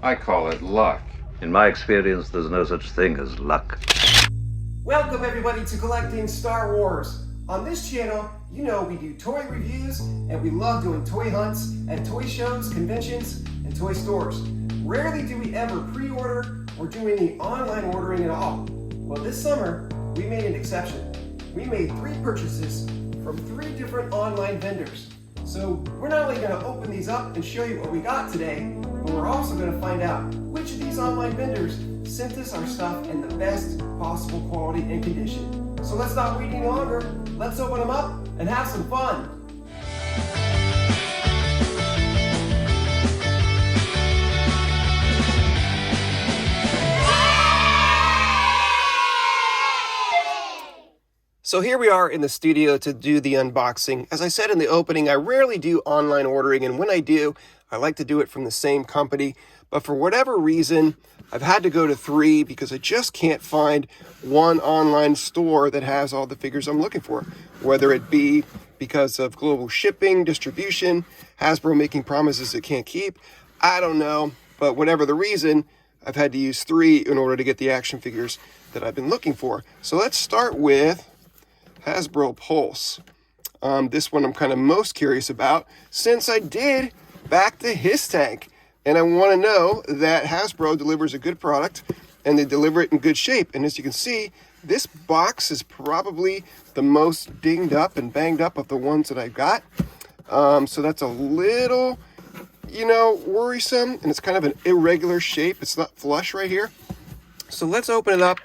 I call it luck. In my experience, there's no such thing as luck. Welcome everybody to Collecting Star Wars. On this channel, you know we do toy reviews and we love doing toy hunts at toy shows, conventions, and toy stores. Rarely do we ever pre-order or do any online ordering at all. Well, this summer, we made an exception. We made 3 purchases from 3 different online vendors. So we're not only going to open these up and show you what we got today, but we're also going to find out which of these online vendors sent us our stuff in the best possible quality and condition. So let's not wait any longer. Let's open them up and have some fun. So here we are in the studio to do the unboxing. As I said in the opening, I rarely do online ordering, and when I do, I like to do it from the same company. But for whatever reason, I've had to go to 3 because I just can't find one online store that has all the figures I'm looking for. Whether it be because of global shipping, distribution, Hasbro making promises it can't keep, I don't know. But whatever the reason, I've had to use 3 in order to get the action figures that I've been looking for. So let's start with Hasbro Pulse. This one I'm kind of most curious about since I did back the His Tank. And I want to know that Hasbro delivers a good product and they deliver it in good shape. And as you can see, this box is probably the most dinged up and banged up of the ones that I've got. So that's a little, worrisome. And it's kind of an irregular shape. It's not flush right here. So let's open it up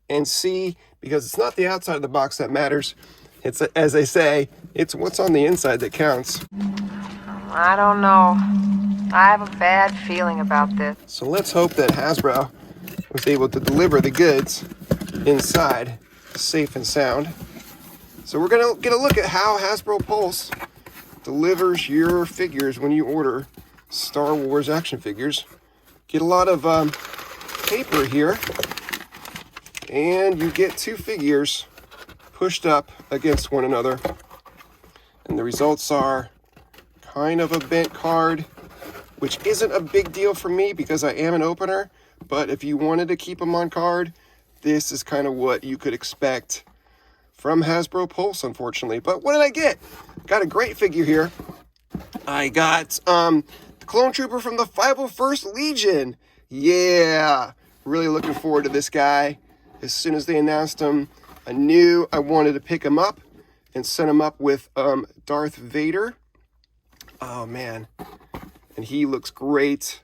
and see, because it's not the outside of the box that matters. It's, as they say, it's what's on the inside that counts. I don't know. I have a bad feeling about this. So let's hope that Hasbro was able to deliver the goods inside safe and sound. So we're going to get a look at how Hasbro Pulse delivers your figures when you order Star Wars action figures. Get a lot of paper here, and you get 2 figures pushed up against one another. And the results are kind of a bent card, which isn't a big deal for me because I am an opener. But if you wanted to keep them on card, this is kind of what you could expect from Hasbro Pulse, unfortunately. But what did I get? Got a great figure here. I got the Clone Trooper from the 501st Legion. Yeah, really looking forward to this guy. As soon as they announced him, I knew I wanted to pick him up and set him up with Darth Vader. Oh, man. And he looks great.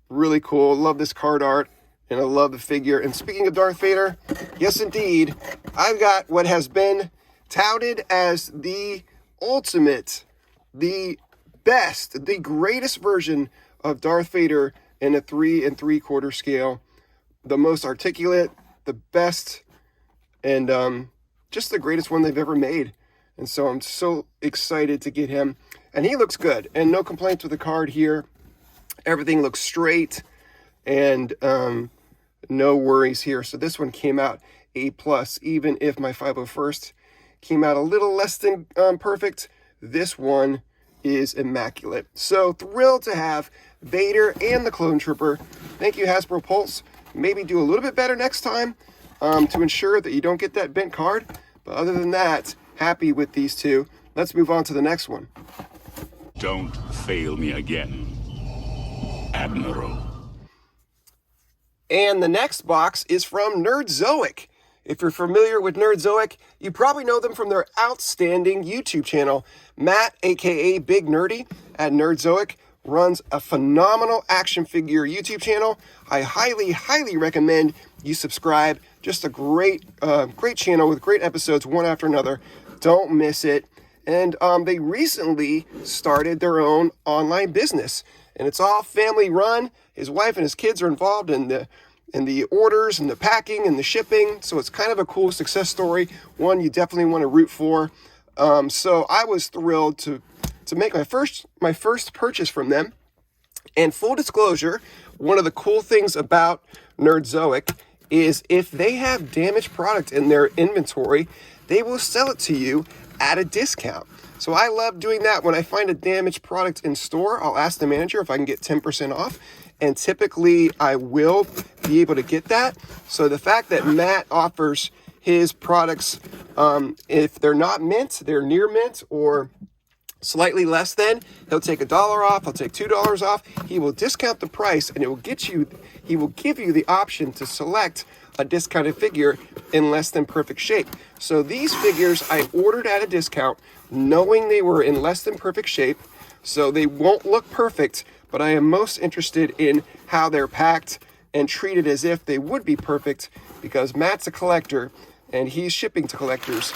Really cool. Love this card art. And I love the figure. And speaking of Darth Vader, yes, indeed, I've got what has been touted as the ultimate, the best, the greatest version of Darth Vader in a 3 3/4 scale. The most articulate, the best, and just the greatest one they've ever made. And so I'm so excited to get him. And he looks good. And no complaints with the card here. Everything looks straight. And no worries here. So this one came out A+, even if my 501st came out a little less than perfect. This one is immaculate. So thrilled to have Vader and the Clone Trooper. Thank you, Hasbro Pulse. Maybe do a little bit better next time to ensure that you don't get that bent card. But other than that, happy with these 2. Let's move on to the next one. Don't fail me again, Admiral. And the next box is from Nerdzoic. If you're familiar with Nerdzoic, you probably know them from their outstanding YouTube channel. Matt, aka Big Nerdy at Nerdzoic, runs a phenomenal action figure YouTube channel. I highly, highly recommend you subscribe. Just a great channel with great episodes, one after another. Don't miss it. And they recently started their own online business. And it's all family run. His wife and his kids are involved in the orders and the packing and the shipping. So it's kind of a cool success story. One you definitely want to root for. So I was thrilled to make my first purchase from them. And full disclosure, one of the cool things about Nerdzoic is if they have damaged product in their inventory, they will sell it to you at a discount. So I love doing that. When I find a damaged product in store, I'll ask the manager if I can get 10% off. And typically I will be able to get that. So the fact that Matt offers his products, if they're not mint, they're near mint or slightly less than, he'll take $1 off, he'll take $2 off. He will discount the price, and he will give you the option to select a discounted figure in less than perfect shape. So these figures I ordered at a discount, knowing they were in less than perfect shape, so they won't look perfect, but I am most interested in how they're packed and treated as if they would be perfect, because Matt's a collector and he's shipping to collectors.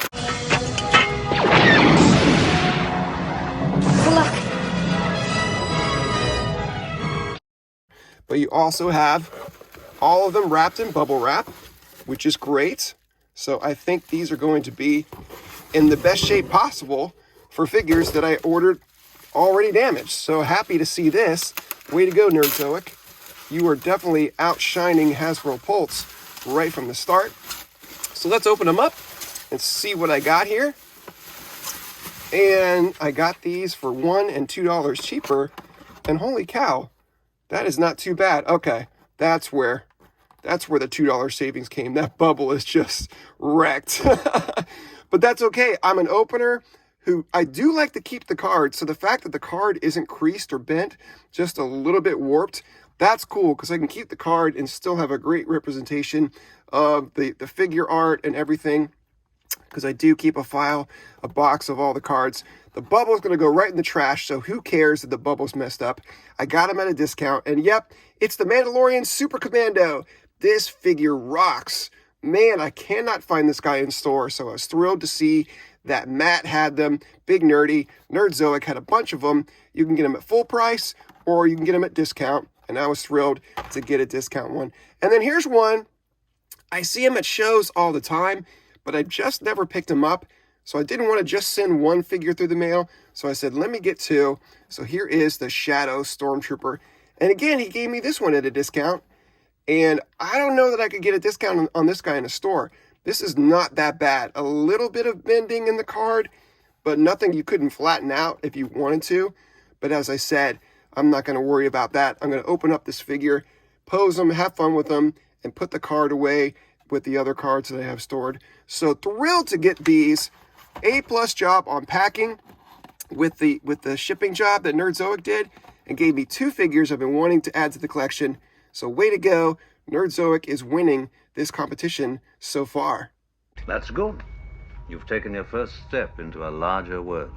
But you also have all of them wrapped in bubble wrap, which is great. So I think these are going to be in the best shape possible for figures that I ordered already damaged. So happy to see this. Way to go, Nerdzoic. You are definitely outshining Hasbro Pulse right from the start. So let's open them up and see what I got here. And I got these for $1 and $2 cheaper. And holy cow, that is not too bad. Okay, that's where the $2 savings came. That bubble is just wrecked. But that's okay. I'm an opener who I do like to keep the card. So the fact that the card isn't creased or bent, just a little bit warped, that's cool because I can keep the card and still have a great representation of the figure art and everything. Because I do keep a box of all the cards. The bubble is going to go right in the trash, so who cares that the bubble's messed up? I got them at a discount, and yep, it's the Mandalorian Super Commando. This figure rocks. Man, I cannot find this guy in store, so I was thrilled to see that Matt had them. Big nerdy. Nerdzoic had a bunch of them. You can get them at full price, or you can get them at discount, and I was thrilled to get a discount one. And then here's one. I see him at shows all the time, but I just never picked him up. So I didn't want to just send one figure through the mail. So I said, let me get two. So here is the Shadow Stormtrooper. And again, he gave me this one at a discount. And I don't know that I could get a discount on this guy in a store. This is not that bad. A little bit of bending in the card, but nothing you couldn't flatten out if you wanted to. But as I said, I'm not going to worry about that. I'm going to open up this figure, pose them, have fun with them, and put the card away with the other cards that I have stored. So thrilled to get these. A+ job on packing with the shipping job that Nerdzoic did, and gave me two figures I've been wanting to add to the collection. So way to go. Nerdzoic is winning this competition so far. That's good. You've taken your first step into a larger world.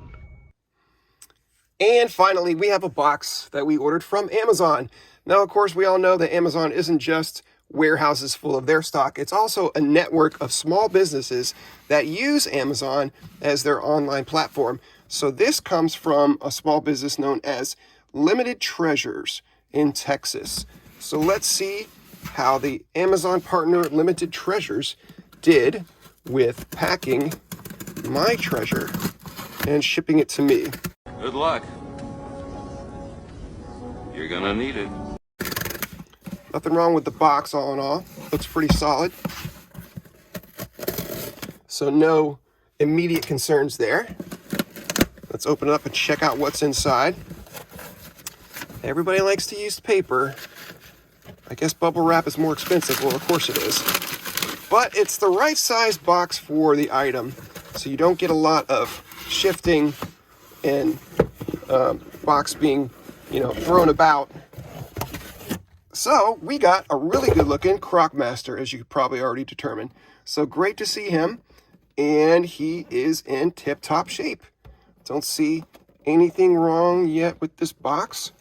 And finally, we have a box that we ordered from Amazon. Now, of course, we all know that Amazon isn't just warehouses full of their stock. It's also a network of small businesses that use Amazon as their online platform. So this comes from a small business known as Limited Treasures in Texas. So let's see how the Amazon partner Limited Treasures did with packing my treasure and shipping it to me. Good luck. You're gonna need it. Nothing wrong with the box, all in all. Looks pretty solid. So no immediate concerns there. Let's open it up and check out what's inside. Everybody likes to use paper. I guess bubble wrap is more expensive. Well, of course it is. But it's the right size box for the item, so you don't get a lot of shifting and box being, thrown about. So we got a really good looking Crocmaster, as you probably already determined. So great to see him. And he is in tip-top shape. Don't see anything wrong yet with this box.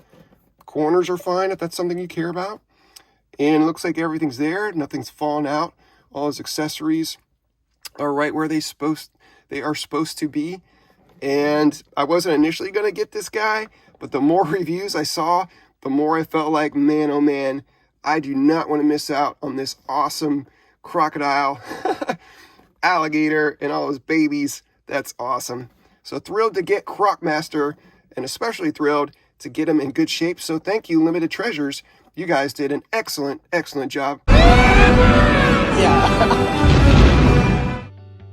Corners are fine if that's something you care about. And it looks like everything's there. Nothing's fallen out. All his accessories are right where they are supposed to be. And I wasn't initially going to get this guy, but the more reviews I saw, the more I felt like, man, oh man, I do not want to miss out on this awesome crocodile, alligator, and all his babies. That's awesome. So thrilled to get Crocmaster, and especially thrilled to get him in good shape. So thank you, Limited Treasures. You guys did an excellent, excellent job. Yeah.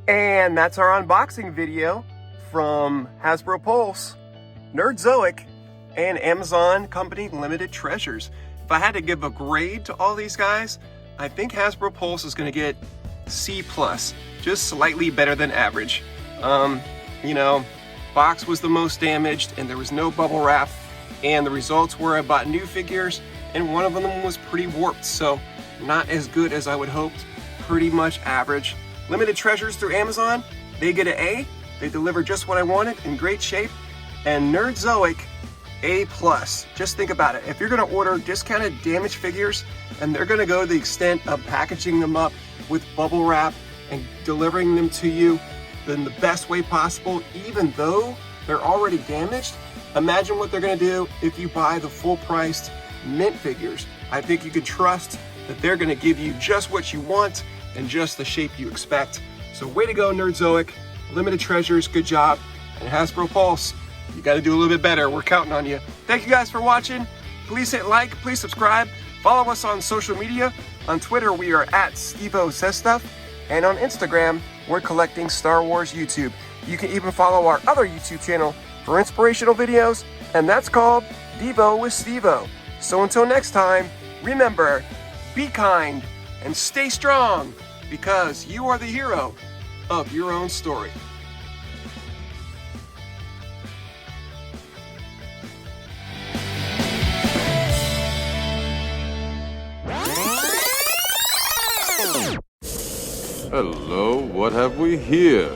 And that's our unboxing video from Hasbro Pulse, Nerdzoic, and Amazon Company Limited Treasures. If I had to give a grade to all these guys, I think Hasbro Pulse is going to get C+, just slightly better than average. You know, box was the most damaged and there was no bubble wrap, and the results were I bought new figures and one of them was pretty warped, so not as good as I would hoped, pretty much average. Limited Treasures through Amazon, they get an A. They deliver just what I wanted, in great shape. And Nerdzoic, A+. Just think about it. If you're gonna order discounted damaged figures and they're gonna go to the extent of packaging them up with bubble wrap and delivering them to you in the best way possible, even though they're already damaged, imagine what they're gonna do if you buy the full-priced mint figures. I think you could trust that they're gonna give you just what you want and just the shape you expect. So way to go, Nerdzoic. Limited Treasures, good job. And Hasbro Pulse, you gotta do a little bit better. We're counting on you. Thank you guys for watching. Please hit like, please subscribe. Follow us on social media. On Twitter, we are at StevoSaysStuff. And on Instagram, we're collecting Star Wars YouTube. You can even follow our other YouTube channel for inspirational videos, and that's called Devo with Stevo. So until next time, remember, be kind and stay strong, because you are the hero of your own story. Hello, what have we here?